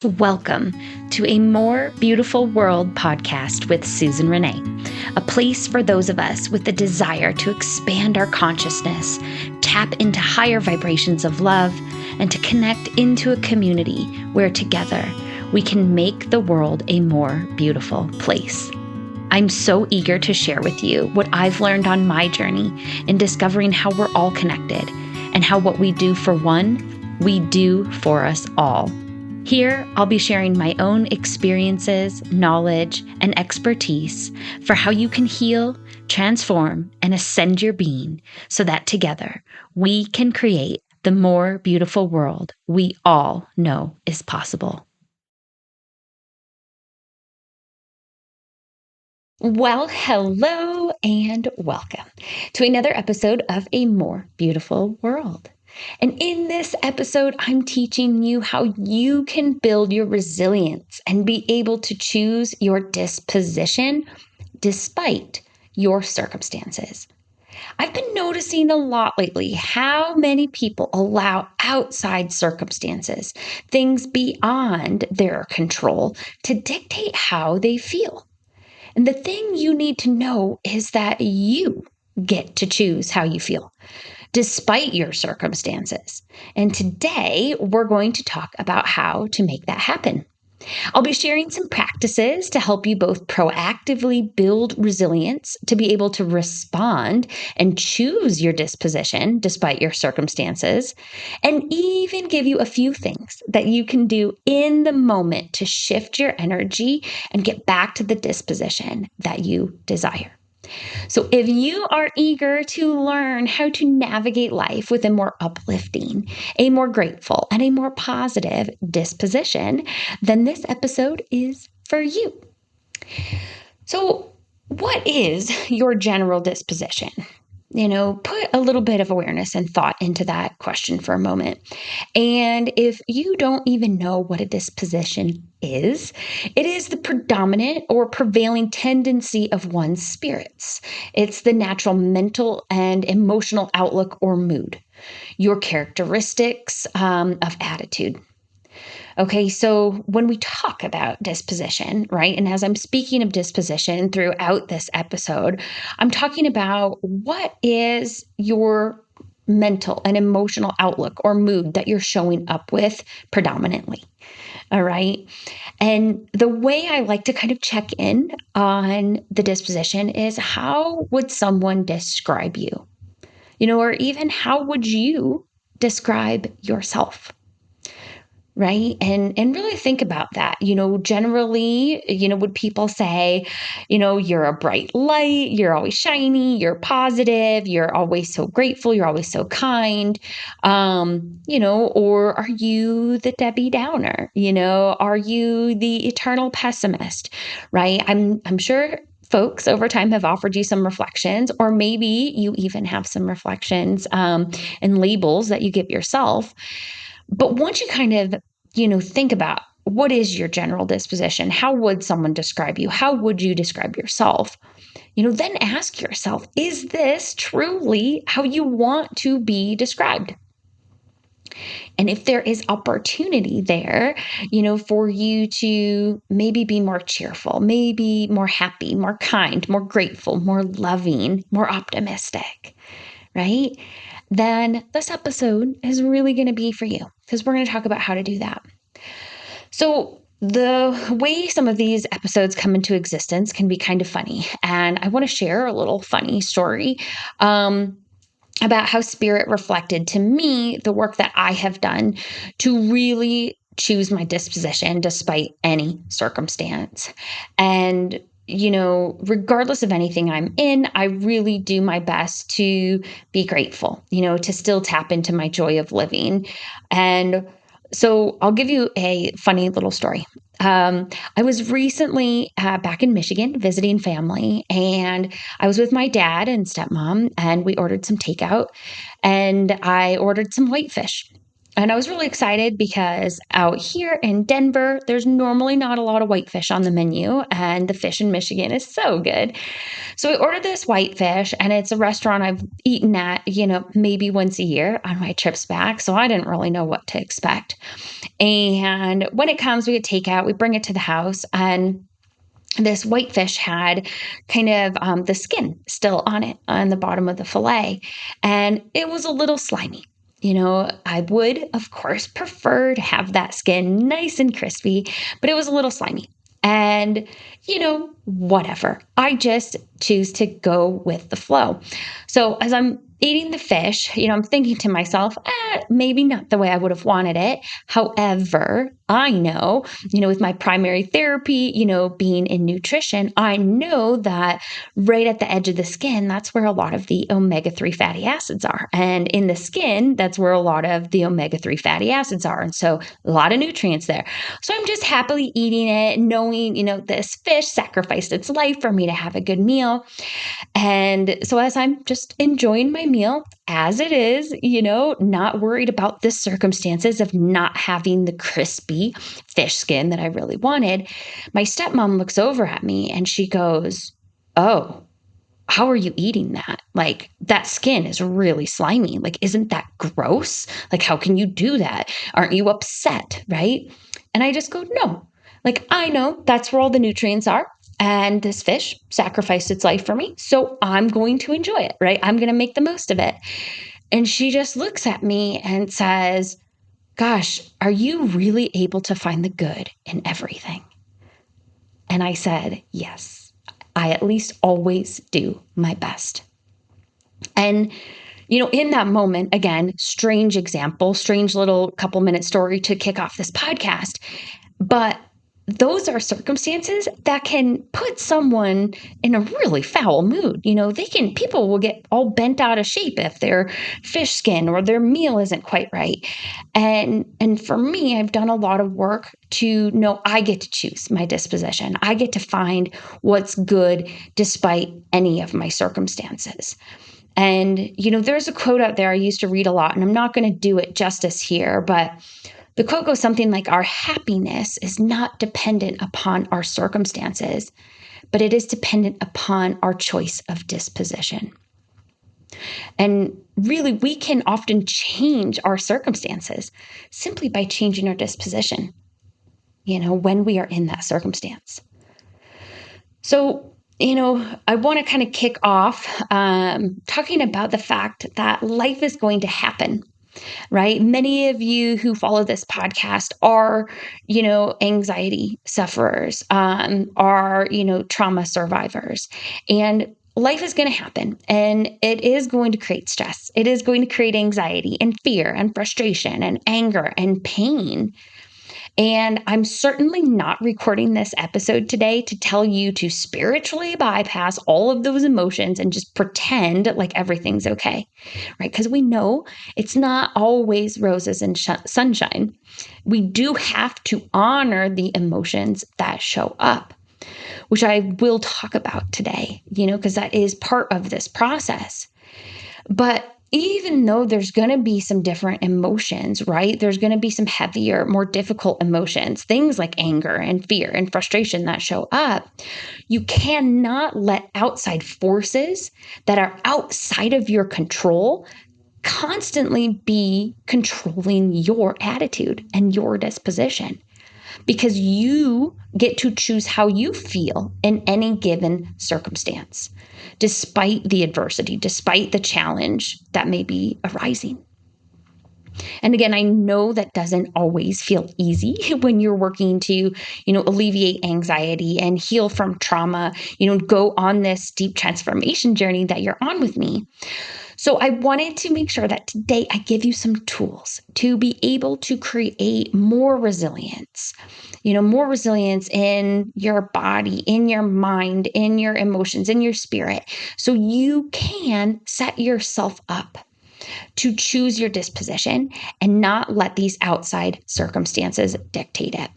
Welcome to a More Beautiful World podcast with Susan Renee, a place for those of us with the desire to expand our consciousness, tap into higher vibrations of love, and to connect into a community where together we can make the world a more beautiful place. I'm so eager to share with you what I've learned on my journey in discovering how we're all connected and how what we do for one, we do for us all. Here, I'll be sharing my own experiences, knowledge, and expertise for how you can heal, transform, and ascend your being so that together we can create the more beautiful world we all know is possible. Well, hello and welcome to another episode of A More Beautiful World. And in this episode, I'm teaching you how you can build your resilience and be able to choose your disposition despite your circumstances. I've been noticing a lot lately how many people allow outside circumstances, things beyond their control, to dictate how they feel. And the thing you need to know is that you get to choose how you feel, despite your circumstances. And today, we're going to talk about how to make that happen. I'll be sharing some practices to help you both proactively build resilience to be able to respond and choose your disposition despite your circumstances, and even give you a few things that you can do in the moment to shift your energy and get back to the disposition that you desire. So, if you are eager to learn how to navigate life with a more uplifting, a more grateful, and a more positive disposition, then this episode is for you. So, what is your general disposition? Put a little bit of awareness and thought into that question for a moment. And if you don't even know what a disposition is, it is the predominant or prevailing tendency of one's spirits. It's the natural mental and emotional outlook or mood, your characteristics of attitude. Okay, so when we talk about disposition, right, and as I'm speaking of disposition throughout this episode, I'm talking about what is your mental and emotional outlook or mood that you're showing up with predominantly. All right. And the way I like to kind of check in on the disposition is how would someone describe you? Or even how would you describe yourself? Right. And really think about that. Generally, would people say, you're a bright light, you're always shiny, you're positive, you're always so grateful, you're always so kind, or are you the Debbie Downer? Are you the eternal pessimist? Right. I'm sure folks over time have offered you some reflections, or maybe you even have some reflections and labels that you give yourself. But once you kind of, think about what is your general disposition, how would someone describe you? How would you describe yourself? Then ask yourself, is this truly how you want to be described? And if there is opportunity there, for you to maybe be more cheerful, maybe more happy, more kind, more grateful, more loving, more optimistic, right? Then this episode is really going to be for you because we're going to talk about how to do that. So the way some of these episodes come into existence can be kind of funny. And I want to share a little funny story about how spirit reflected to me the work that I have done to really choose my disposition despite any circumstance. And regardless of anything I'm in, I really do my best to be grateful, to still tap into my joy of living. And so I'll give you a funny little story. I was recently back in Michigan visiting family, and I was with my dad and stepmom, and we ordered some takeout, and I ordered some whitefish. And I was really excited because out here in Denver, there's normally not a lot of whitefish on the menu, and the fish in Michigan is so good. So we ordered this whitefish, and it's a restaurant I've eaten at, maybe once a year on my trips back. So I didn't really know what to expect. And when it comes, we get takeout, we bring it to the house, and this whitefish had kind of the skin still on it on the bottom of the fillet, and it was a little slimy. I would, of course, prefer to have that skin nice and crispy, but it was a little slimy. And, whatever. I just choose to go with the flow. So as I'm eating the fish, I'm thinking to myself, maybe not the way I would have wanted it. However, I know, with my primary therapy, being in nutrition, I know that right at the edge of the skin, that's where a lot of the omega-3 fatty acids are. And in the skin, that's where a lot of the omega-3 fatty acids are. And so a lot of nutrients there. So I'm just happily eating it, knowing, this fish sacrificed its life for me to have a good meal. And so as I'm just enjoying my meal as it is, not worried about the circumstances of not having the crispy fish skin that I really wanted, my stepmom looks over at me and she goes, "Oh, how are you eating that? Like, that skin is really slimy. Like, isn't that gross? Like, how can you do that? Aren't you upset?" Right? And I just go, "No. Like, I know that's where all the nutrients are. And this fish sacrificed its life for me. So I'm going to enjoy it, right? I'm going to make the most of it." And she just looks at me and says, "Gosh, are you really able to find the good in everything?" And I said, "Yes, I at least always do my best." And, in that moment, again, strange example, strange little couple minute story to kick off this podcast. But those are circumstances that can put someone in a really foul mood. People will get all bent out of shape if their fish skin or their meal isn't quite right. And for me, I've done a lot of work to know I get to choose my disposition. I get to find what's good despite any of my circumstances. And, there's a quote out there I used to read a lot, and I'm not going to do it justice here, but the quote goes something like, "Our happiness is not dependent upon our circumstances, but it is dependent upon our choice of disposition." And really, we can often change our circumstances simply by changing our disposition, when we are in that circumstance. So, I want to kind of kick off talking about the fact that life is going to happen. Right? Many of you who follow this podcast are, anxiety sufferers, are, trauma survivors. And life is going to happen, and it is going to create stress. It is going to create anxiety and fear and frustration and anger and pain. And I'm certainly not recording this episode today to tell you to spiritually bypass all of those emotions and just pretend like everything's okay, right? Because we know it's not always roses and sunshine. We do have to honor the emotions that show up, which I will talk about today, because that is part of this process. But even though there's going to be some different emotions, right? There's going to be some heavier, more difficult emotions, things like anger and fear and frustration that show up. You cannot let outside forces that are outside of your control constantly be controlling your attitude and your disposition, because you get to choose how you feel in any given circumstance, despite the adversity, despite the challenge that may be arising. And again, I know that doesn't always feel easy when you're working to, alleviate anxiety and heal from trauma, go on this deep transformation journey that you're on with me. So I wanted to make sure that today I give you some tools to be able to create more resilience, more resilience in your body, in your mind, in your emotions, in your spirit, so you can set yourself up to choose your disposition and not let these outside circumstances dictate it.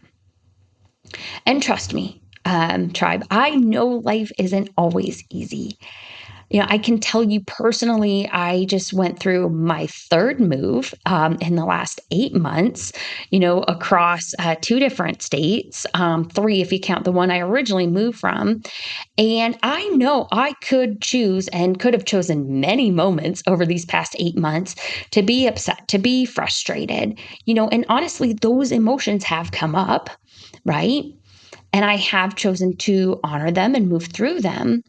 And trust me, tribe, I know life isn't always easy. I can tell you personally, I just went through my third move in the last 8 months, across 2 different states, three if you count the one I originally moved from. And I know I could choose and could have chosen many moments over these past 8 months to be upset, to be frustrated, and honestly, those emotions have come up, right? And I have chosen to honor them and move through them.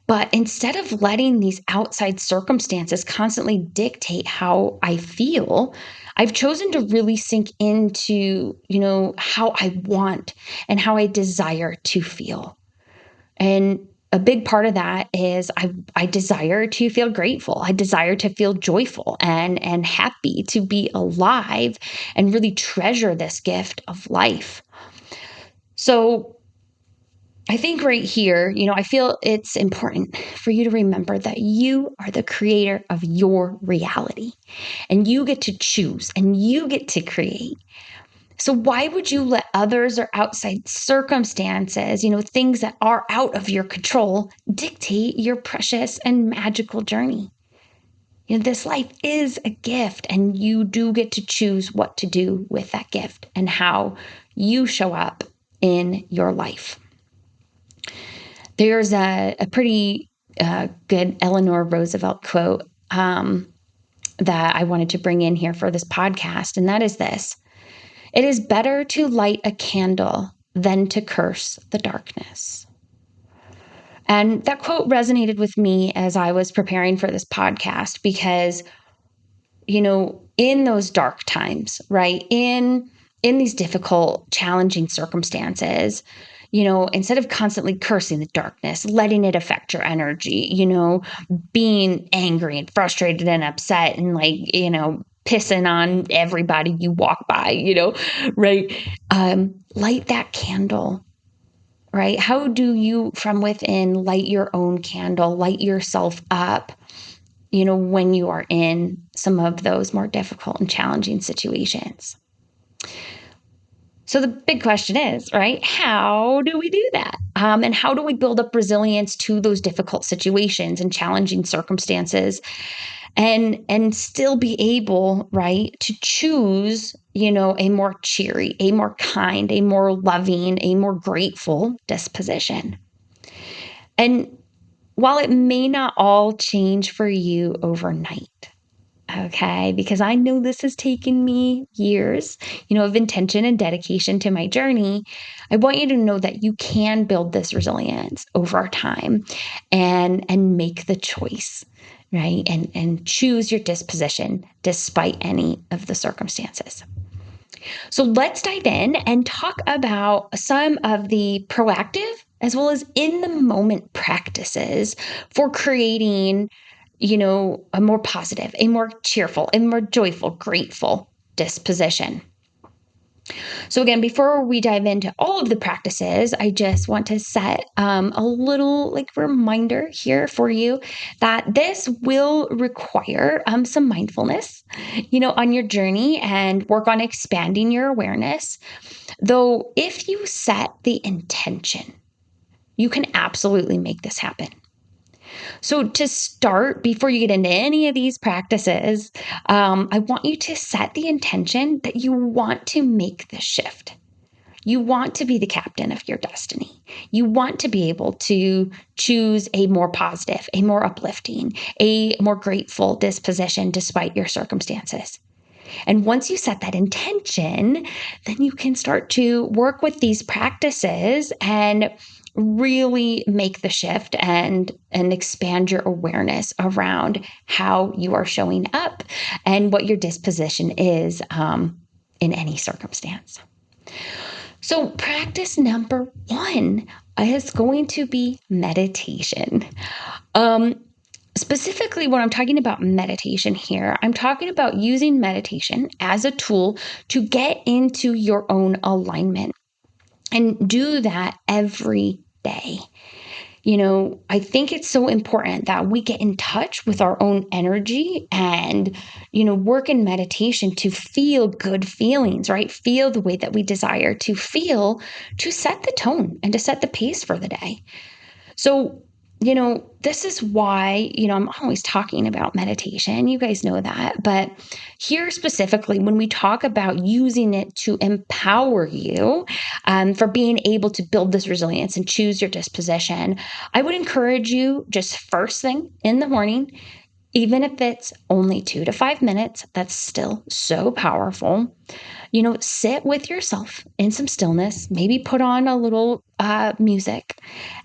But instead of letting these outside circumstances constantly dictate how I feel, I've chosen to really sink into, how I want and how I desire to feel. And a big part of that is I desire to feel grateful. I desire to feel joyful and happy to be alive and really treasure this gift of life. So I think right here, I feel it's important for you to remember that you are the creator of your reality and you get to choose and you get to create. So why would you let others or outside circumstances, things that are out of your control, dictate your precious and magical journey? This life is a gift and you do get to choose what to do with that gift and how you show up in your life. There's a pretty good Eleanor Roosevelt quote that I wanted to bring in here for this podcast, and that is this: "It is better to light a candle than to curse the darkness." And that quote resonated with me as I was preparing for this podcast because, in those dark times, right? In these difficult, challenging circumstances, instead of constantly cursing the darkness, letting it affect your energy, being angry and frustrated and upset and pissing on everybody you walk by, right? Light that candle, right? How do you from within light your own candle, light yourself up, when you are in some of those more difficult and challenging situations? So the big question is, right, how do we do that? And how do we build up resilience to those difficult situations and challenging circumstances and still be able, right, to choose, a more cheery, a more kind, a more loving, a more grateful disposition? And while it may not all change for you overnight, okay, because I know this has taken me years, of intention and dedication to my journey, I want you to know that you can build this resilience over time and make the choice, right? And choose your disposition despite any of the circumstances. So let's dive in and talk about some of the proactive as well as in the moment practices for creating, a more positive, a more cheerful, a more joyful, grateful disposition. So again, before we dive into all of the practices, I just want to set a little reminder here for you that this will require some mindfulness, on your journey and work on expanding your awareness. Though if you set the intention, you can absolutely make this happen. So to start, before you get into any of these practices, I want you to set the intention that you want to make this shift. You want to be the captain of your destiny. You want to be able to choose a more positive, a more uplifting, a more grateful disposition despite your circumstances. And once you set that intention, then you can start to work with these practices and really make the shift and expand your awareness around how you are showing up and what your disposition is in any circumstance. So practice number 1 is going to be meditation. Specifically, when I'm talking about meditation here, I'm talking about using meditation as a tool to get into your own alignment and do that every day. I think it's so important that we get in touch with our own energy and, work in meditation to feel good feelings, right? Feel the way that we desire to feel to set the tone and to set the pace for the day. So, this is why, I'm always talking about meditation. You guys know that. But here specifically, when we talk about using it to empower you for being able to build this resilience and choose your disposition, I would encourage you just first thing in the morning, even if it's only 2 to 5 minutes, that's still so powerful. Sit with yourself in some stillness, maybe put on a little music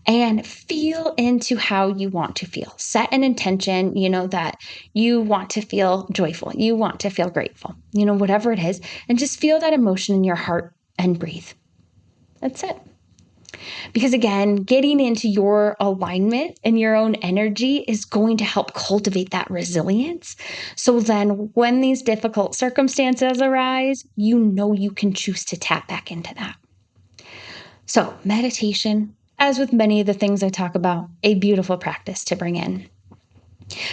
and feel into how you want to feel. Set an intention, that you want to feel joyful, you want to feel grateful, whatever it is, and just feel that emotion in your heart and breathe. That's it. Because again, getting into your alignment and your own energy is going to help cultivate that resilience. So then when these difficult circumstances arise, you can choose to tap back into that. So meditation, as with many of the things I talk about, a beautiful practice to bring in.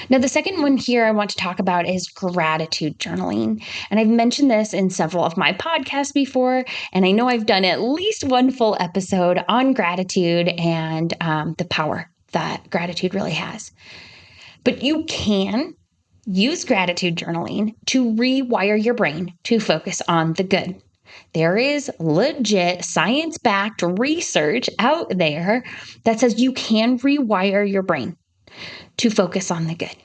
Now, the second one here I want to talk about is gratitude journaling. And I've mentioned this in several of my podcasts before, and I know I've done at least one full episode on gratitude and the power that gratitude really has. But you can use gratitude journaling to rewire your brain to focus on the good. There is legit science-backed research out there that says you can rewire your brain to focus on the good.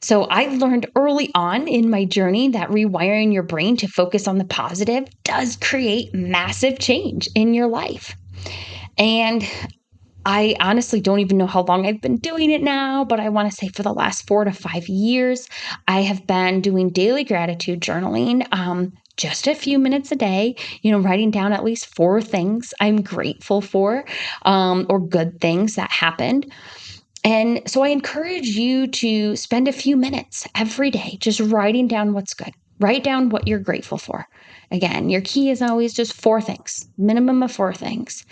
So I learned early on in my journey that rewiring your brain to focus on the positive does create massive change in your life. And I honestly don't even know how long I've been doing it now, but I want to say for the last 4 to 5 years, I have been doing daily gratitude journaling, just a few minutes a day, writing down at least 4 things I'm grateful for, or good things that happened. And so I encourage you to spend a few minutes every day just writing down what's good. Write down what you're grateful for. Again, your key is always just 4 things, minimum of 4 things.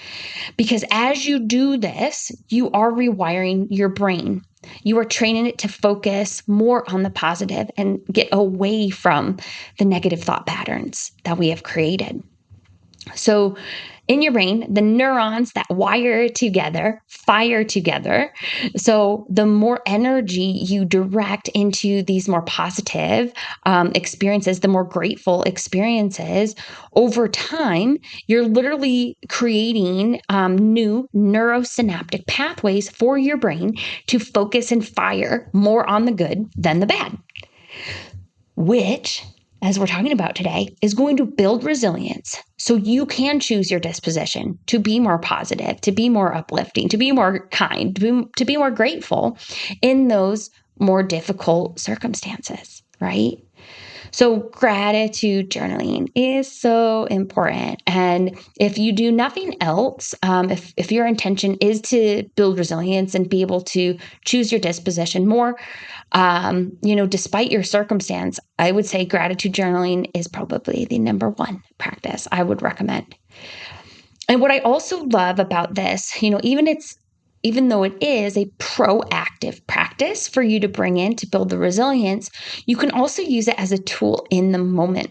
Because as you do this, you are rewiring your brain. You are training it to focus more on the positive and get away from the negative thought patterns that we have created. So in your brain, the neurons that wire together fire together. So the more energy you direct into these more positive experiences, the more grateful experiences, over time, you're literally creating new neurosynaptic pathways for your brain to focus and fire more on the good than the bad, which, as we're talking about today, is going to build resilience so you can choose your disposition to be more positive, to be more uplifting, to be more kind, to be more grateful in those more difficult circumstances, right? So gratitude journaling is so important. And if you do nothing else, if your intention is to build resilience and be able to choose your disposition more, despite your circumstance, I would say gratitude journaling is probably the number one practice I would recommend. And what I also love about this, even though it is a proactive practice for you to bring in to build the resilience, you can also use it as a tool in the moment.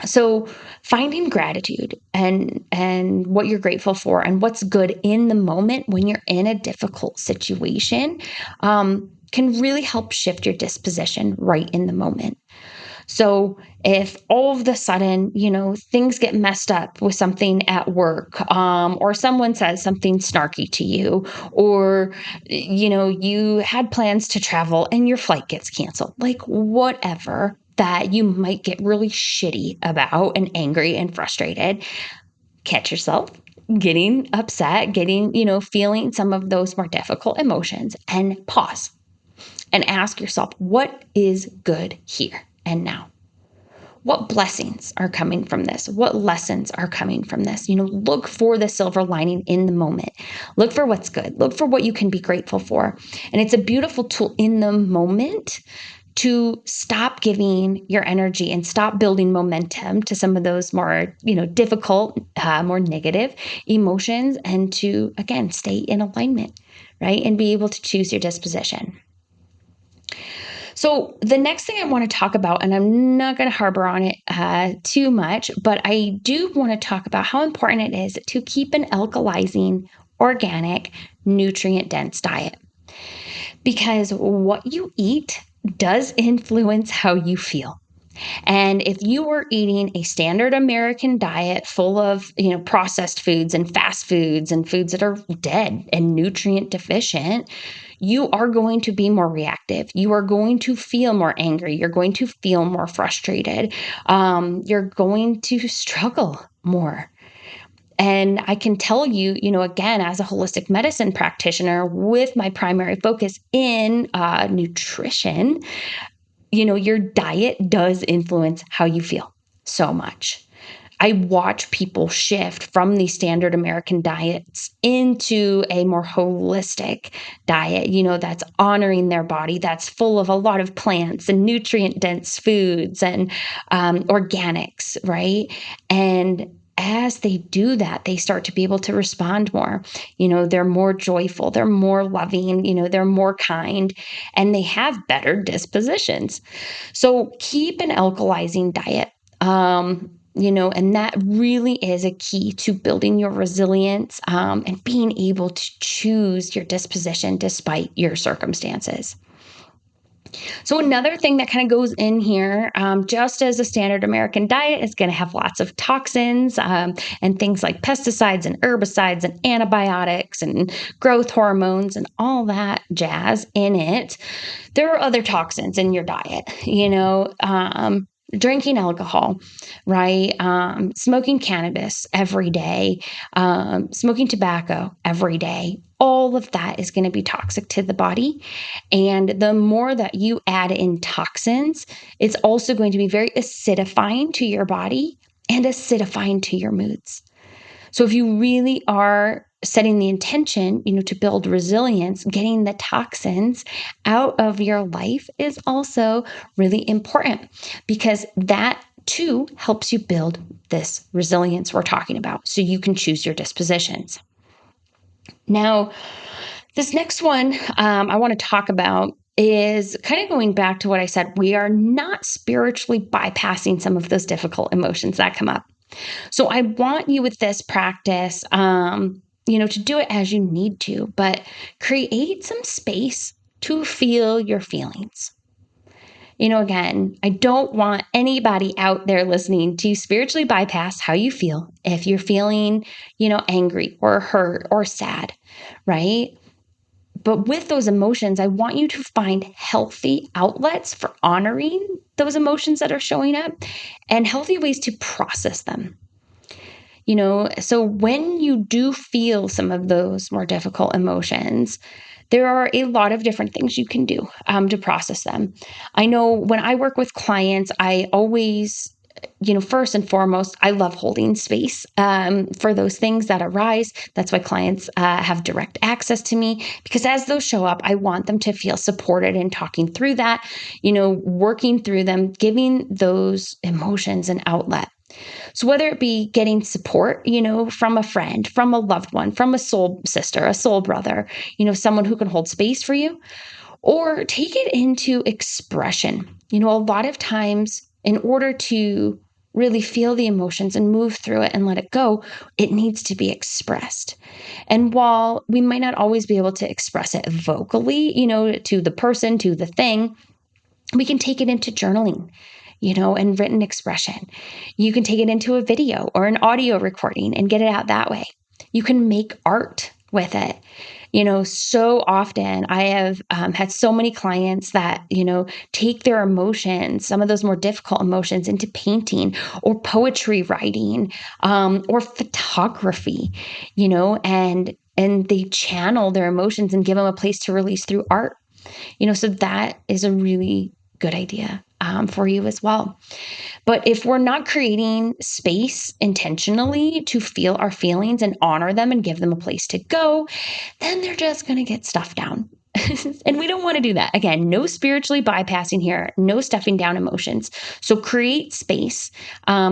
So finding gratitude and what you're grateful for and what's good in the moment when you're in a difficult situation can really help shift your disposition right in the moment. So if all of a sudden, things get messed up with something at work, or someone says something snarky to you, or, you had plans to travel and your flight gets canceled, like whatever that you might get really shitty about and angry and frustrated, catch yourself getting upset, feeling some of those more difficult emotions, and pause and ask yourself, what is good here and now? What blessings are coming from this? What lessons are coming from this? Look for the silver lining in the moment. Look for what's good. Look for what you can be grateful for. And it's a beautiful tool in the moment to stop giving your energy and stop building momentum to some of those more, difficult, more negative emotions, and to, again, stay in alignment, right? And be able to choose your disposition. So the next thing I want to talk about, and I'm not going to harbor on it too much, but I do want to talk about how important it is to keep an alkalizing, organic, nutrient-dense diet. Because what you eat does influence how you feel. And if you are eating a standard American diet full of, processed foods and fast foods and foods that are dead and nutrient deficient, you are going to be more reactive. You are going to feel more angry. You're going to feel more frustrated. You're going to struggle more. And I can tell you, again, as a holistic medicine practitioner with my primary focus in nutrition, your diet does influence how you feel so much. I watch people shift from the standard American diets into a more holistic diet, that's honoring their body, that's full of a lot of plants and nutrient dense foods and organics, right? And as they do that, they start to be able to respond more. They're more joyful, they're more loving, they're more kind, and they have better dispositions. So keep an alkalizing diet. And that really is a key to building your resilience and being able to choose your disposition despite your circumstances. So another thing that kind of goes in here, just as a standard American diet is going to have lots of toxins and things like pesticides and herbicides and antibiotics and growth hormones and all that jazz in it. There are other toxins in your diet, drinking alcohol, right? Smoking cannabis every day, smoking tobacco every day. All of that is going to be toxic to the body. And the more that you add in toxins, it's also going to be very acidifying to your body and acidifying to your moods. So if you really are setting the intention, to build resilience, getting the toxins out of your life is also really important, because that too helps you build this resilience we're talking about, so you can choose your dispositions. Now, this next one I want to talk about is kind of going back to what I said. We are not spiritually bypassing some of those difficult emotions that come up. So I want you with this practice, to do it as you need to, but create some space to feel your feelings. Again, I don't want anybody out there listening to spiritually bypass how you feel if you're feeling, angry or hurt or sad, right? But with those emotions, I want you to find healthy outlets for honoring those emotions that are showing up and healthy ways to process them. So when you do feel some of those more difficult emotions, there are a lot of different things you can do to process them. I know when I work with clients, I always, first and foremost, I love holding space for those things that arise. That's why clients have direct access to me, because as those show up, I want them to feel supported in talking through that, working through them, giving those emotions an outlet. So whether it be getting support, from a friend, from a loved one, from a soul sister, a soul brother, someone who can hold space for you, or take it into expression. A lot of times in order to really feel the emotions and move through it and let it go, it needs to be expressed. And while we might not always be able to express it vocally, to the person, to the thing, we can take it into journaling, and written expression. You can take it into a video or an audio recording and get it out that way. You can make art with it. So often I have had so many clients that, take their emotions, some of those more difficult emotions, into painting or poetry writing or photography, and they channel their emotions and give them a place to release through art. So that is a really good idea for you as well. But if we're not creating space intentionally to feel our feelings and honor them and give them a place to go, then they're just going to get stuffed down. And we don't want to do that. Again, no spiritually bypassing here, no stuffing down emotions. So create space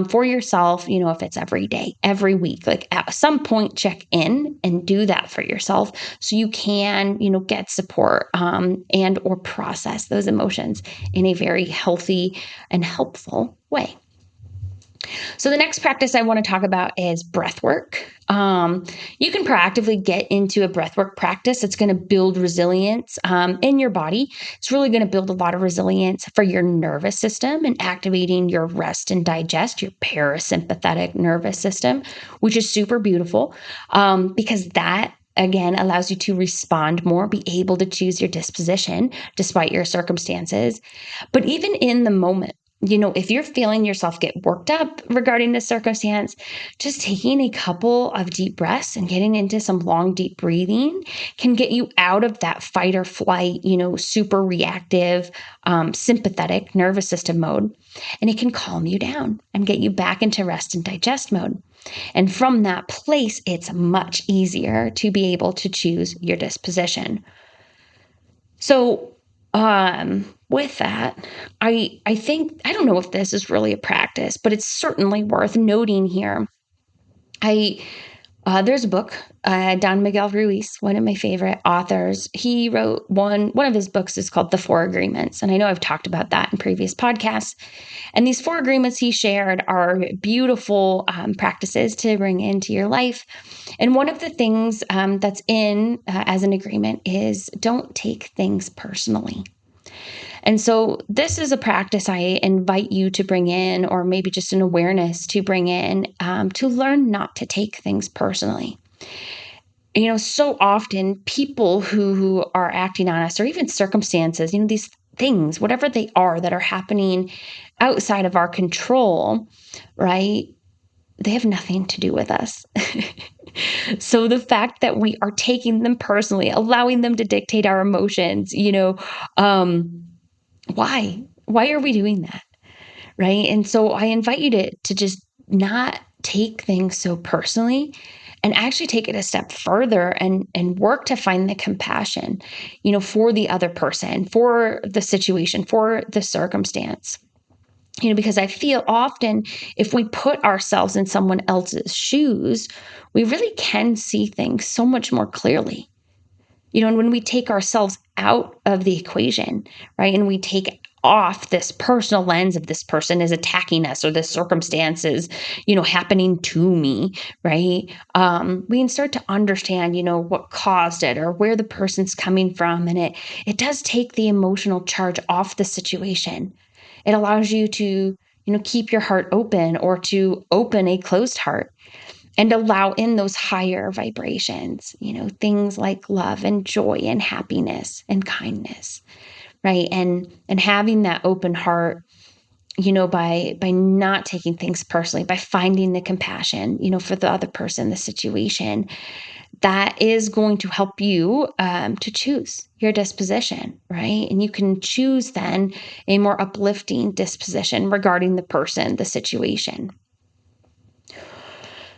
for yourself, if it's every day, every week, like at some point, check in and do that for yourself so you can, get support and or process those emotions in a very healthy and helpful way. So the next practice I want to talk about is breath work. You can proactively get into a breath work practice that's going to build resilience in your body. It's really going to build a lot of resilience for your nervous system and activating your rest and digest, your parasympathetic nervous system, which is super beautiful because that again allows you to respond more, be able to choose your disposition despite your circumstances. But even in the moment, if you're feeling yourself get worked up regarding the circumstance, just taking a couple of deep breaths and getting into some long, deep breathing can get you out of that fight or flight, super reactive, sympathetic nervous system mode. And it can calm you down and get you back into rest and digest mode. And from that place, it's much easier to be able to choose your disposition. So, with that, I think I don't know if this is really a practice, but it's certainly worth noting here. I There's a book, Don Miguel Ruiz, one of my favorite authors. He wrote one of his books is called The Four Agreements, and I know I've talked about that in previous podcasts. And these four agreements he shared are beautiful practices to bring into your life. And one of the things that's in as an agreement is don't take things personally. And so this is a practice I invite you to bring in, or maybe just an awareness to bring in, to learn not to take things personally. So often people who are acting on us, or even circumstances, these things, whatever they are that are happening outside of our control, right? They have nothing to do with us. So the fact that we are taking them personally, allowing them to dictate our emotions, why? Why are we doing that? Right. And so I invite you to just not take things so personally and actually take it a step further and work to find the compassion, for the other person, for the situation, for the circumstance. Because I feel often if we put ourselves in someone else's shoes, we really can see things so much more clearly. And when we take ourselves out of the equation, right, and we take off this personal lens of this person is attacking us or this circumstance is, happening to me, right? We can start to understand, what caused it or where the person's coming from. And it does take the emotional charge off the situation. It allows you to, keep your heart open or to open a closed heart and allow in those higher vibrations, things like love and joy and happiness and kindness, right? And having that open heart, by not taking things personally, by finding the compassion, for the other person, the situation, that is going to help you to choose your disposition, right? And you can choose then a more uplifting disposition regarding the person, the situation.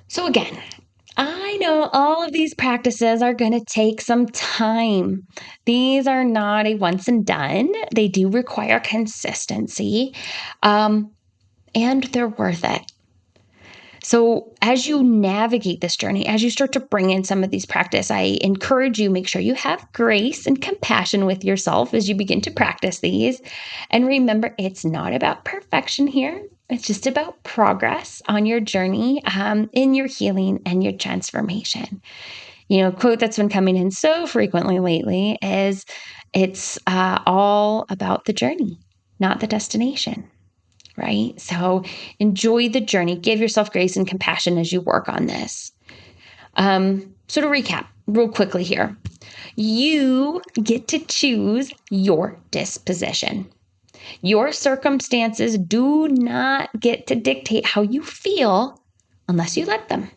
So again, I know all of these practices are going to take some time. These are not a once and done. They do require consistency, and they're worth it. So as you navigate this journey, as you start to bring in some of these practice, I encourage you, make sure you have grace and compassion with yourself as you begin to practice these. And remember, it's not about perfection here. It's just about progress on your journey in your healing and your transformation. A quote that's been coming in so frequently lately is it's all about the journey, not the destination. Right? So enjoy the journey. Give yourself grace and compassion as you work on this. So to recap real quickly here, you get to choose your disposition. Your circumstances do not get to dictate how you feel unless you let them.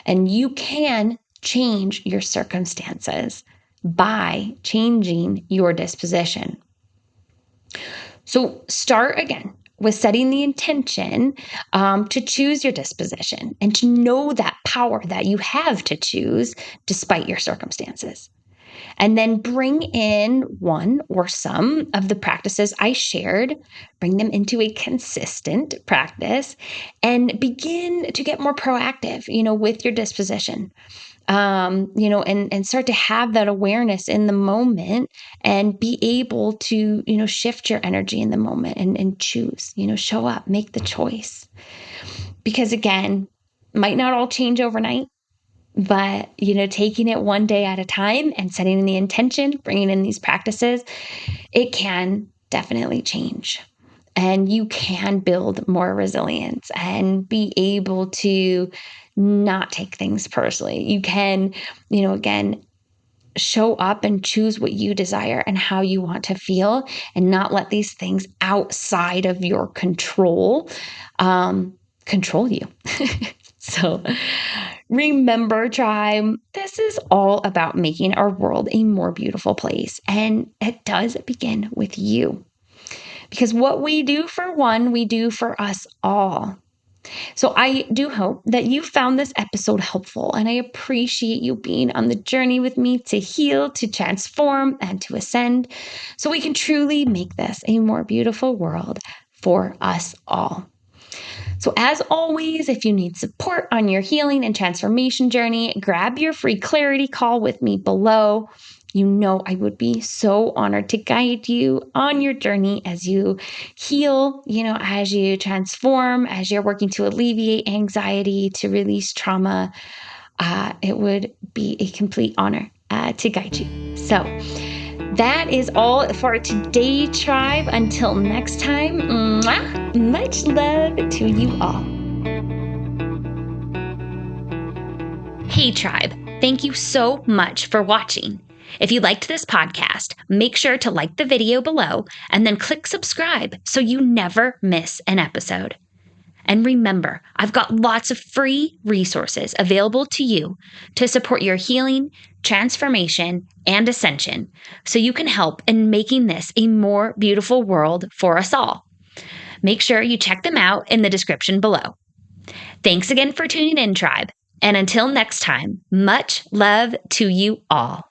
And you can change your circumstances by changing your disposition. So start again with setting the intention to choose your disposition and to know that power that you have to choose despite your circumstances. And then bring in one or some of the practices I shared, bring them into a consistent practice and begin to get more proactive, with your disposition. and start to have that awareness in the moment and be able to, shift your energy in the moment and choose, show up, make the choice. Because again, might not all change overnight, but, taking it one day at a time and setting the intention, bringing in these practices, it can definitely change. And you can build more resilience and be able to not take things personally. You can, again, show up and choose what you desire and how you want to feel and not let these things outside of your control control you. So remember, tribe, this is all about making our world a more beautiful place. And it does begin with you. Because what we do for one, we do for us all. So I do hope that you found this episode helpful, and I appreciate you being on the journey with me to heal, to transform, and to ascend, so we can truly make this a more beautiful world for us all. So as always, if you need support on your healing and transformation journey, grab your free clarity call with me below. I would be so honored to guide you on your journey as you heal, as you transform, as you're working to alleviate anxiety, to release trauma. It would be a complete honor to guide you. So that is all for today, tribe. Until next time, much love to you all. Hey, tribe. Thank you so much for watching. If you liked this podcast, make sure to like the video below and then click subscribe so you never miss an episode. And remember, I've got lots of free resources available to you to support your healing, transformation, and ascension so you can help in making this a more beautiful world for us all. Make sure you check them out in the description below. Thanks again for tuning in, tribe. And until next time, much love to you all.